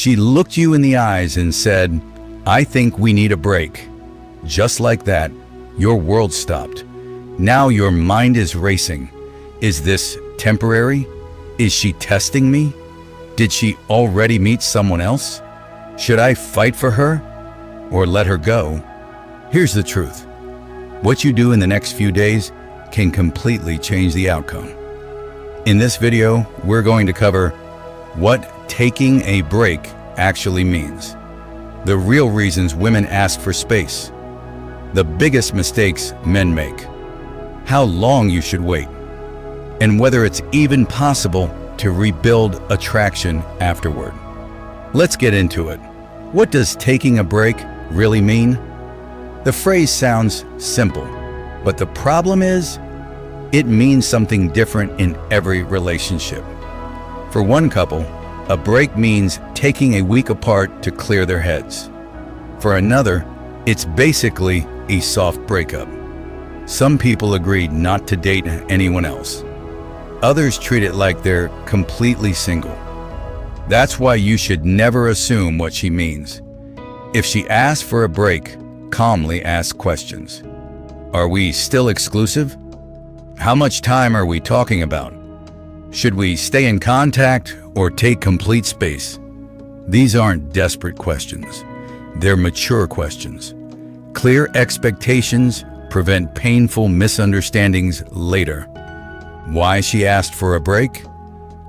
She looked you in the eyes and said, "I think we need a break." Just like that, your world stopped. Now your mind is racing. Is this temporary? Is she testing me? Did she already meet someone else? Should I fight for her or let her go? Here's the truth. What you do in the next few days can completely change the outcome. In this video, we're going to cover what taking a break actually means, the real reasons women ask for space, the biggest mistakes men make, how long you should wait, and whether it's even possible to rebuild attraction afterward. Let's get into it. What does taking a break really mean? The phrase sounds simple, but the problem is, it means something different in every relationship. For one couple, a break means taking a week apart to clear their heads. For another, it's basically a soft breakup. Some people agreed not to date anyone else. Others treat it like they're completely single. That's why you should never assume what she means. If she asks for a break, calmly ask questions. Are we still exclusive? How much time are we talking about? Should we stay in contact or take complete space? These aren't desperate questions. They're mature questions. Clear expectations prevent painful misunderstandings later. Why she asked for a break?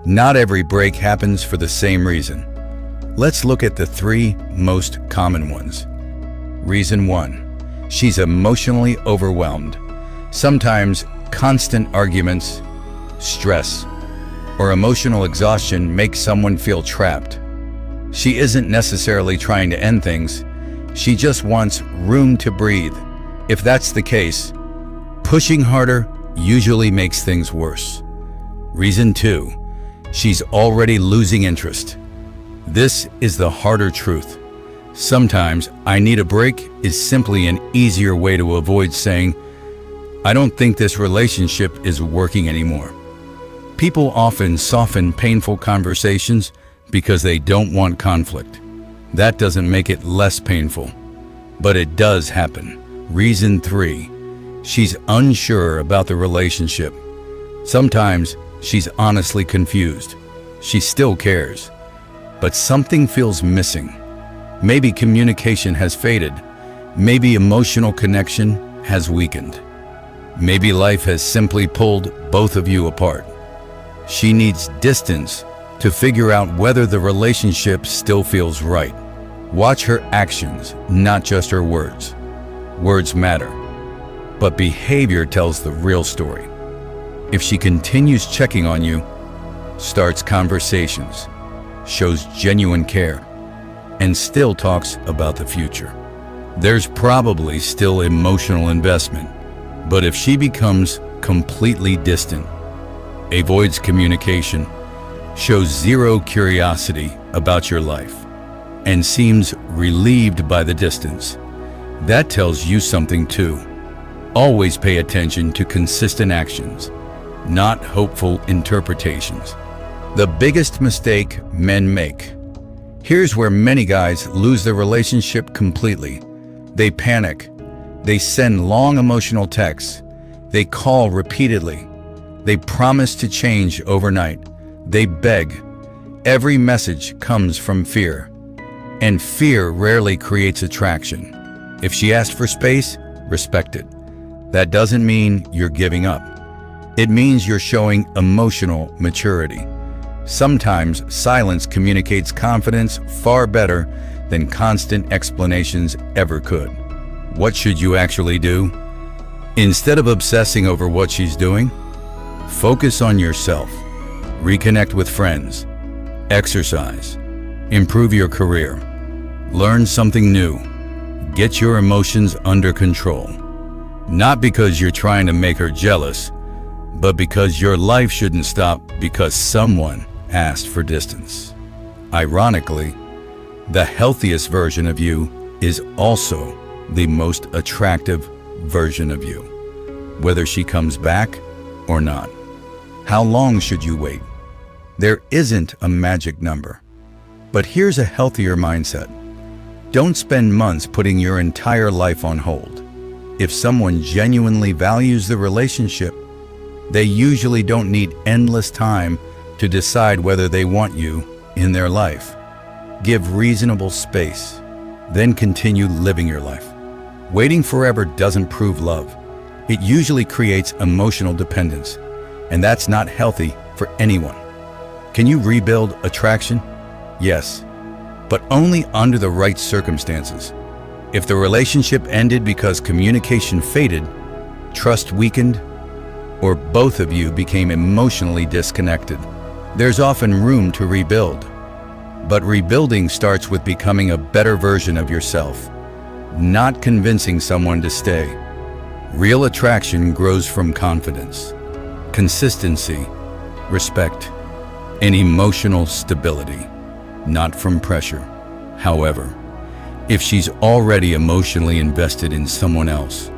Not every break happens for the same reason. Let's look at the three most common ones. Reason 1. She's emotionally overwhelmed. Sometimes constant arguments, stress, or emotional exhaustion makes someone feel trapped. She isn't necessarily trying to end things. She just wants room to breathe. If that's the case, pushing harder usually makes things worse. Reason 2. She's already losing interest. This is the harder truth. Sometimes "I need a break" is simply an easier way to avoid saying, "I don't think this relationship is working anymore." People often soften painful conversations because they don't want conflict. That doesn't make it less painful, but it does happen. Reason 3. She's unsure about the relationship. Sometimes she's honestly confused. She still cares, but something feels missing. Maybe communication has faded. Maybe emotional connection has weakened. Maybe life has simply pulled both of you apart. She needs distance to figure out whether the relationship still feels right. Watch her actions, not just her words. Words matter, but behavior tells the real story. If she continues checking on you, starts conversations, shows genuine care, and still talks about the future, there's probably still emotional investment. But if she becomes completely distant, avoids communication, shows zero curiosity about your life, and seems relieved by the distance, that tells you something too. Always pay attention to consistent actions, not hopeful interpretations. The biggest mistake men make. Here's where many guys lose their relationship completely. They panic. They send long emotional texts. They call repeatedly. They promise to change overnight. They beg. Every message comes from fear. And fear rarely creates attraction. If she asked for space, respect it. That doesn't mean you're giving up. It means you're showing emotional maturity. Sometimes silence communicates confidence far better than constant explanations ever could. What should you actually do? Instead of obsessing over what she's doing, focus on yourself. Reconnect with friends. Exercise. Improve your career. Learn something new. Get your emotions under control. Not because you're trying to make her jealous, but because your life shouldn't stop because someone asked for distance. Ironically, the healthiest version of you is also the most attractive version of you, whether she comes back or not. How long should you wait? There isn't a magic number, But here's a healthier mindset. Don't spend months putting your entire life on hold. If someone genuinely values the relationship, they usually don't need endless time to decide whether they want you in their life. Give reasonable space, then continue living your life. Waiting forever doesn't prove love. It usually creates emotional dependence, and that's not healthy for anyone. Can you rebuild attraction? Yes, but only under the right circumstances. If the relationship ended because communication faded, trust weakened, or both of you became emotionally disconnected, there's often room to rebuild. But rebuilding starts with becoming a better version of yourself, not convincing someone to stay. Real attraction grows from confidence, consistency, respect, and emotional stability, not from pressure. However, if she's already emotionally invested in someone else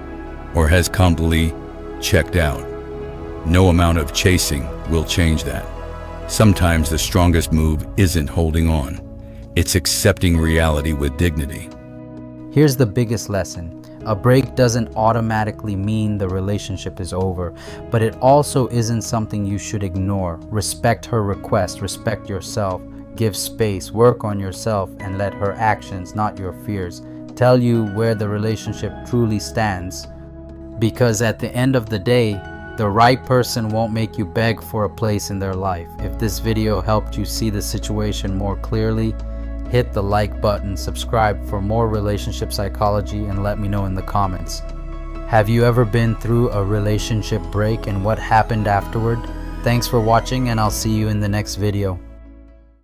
or has completely checked out, no amount of chasing will change that. Sometimes the strongest move isn't holding on, it's accepting reality with dignity. Here's the biggest lesson. A break doesn't automatically mean the relationship is over, but it also isn't something you should ignore. Respect her request, respect yourself, give space, work on yourself, and let her actions, not your fears, tell you where the relationship truly stands. Because at the end of the day, the right person won't make you beg for a place in their life. If this video helped you see the situation more clearly, hit the like button, subscribe for more relationship psychology, and let me know in the comments. Have you ever been through a relationship break and what happened afterward? Thanks for watching, and I'll see you in the next video.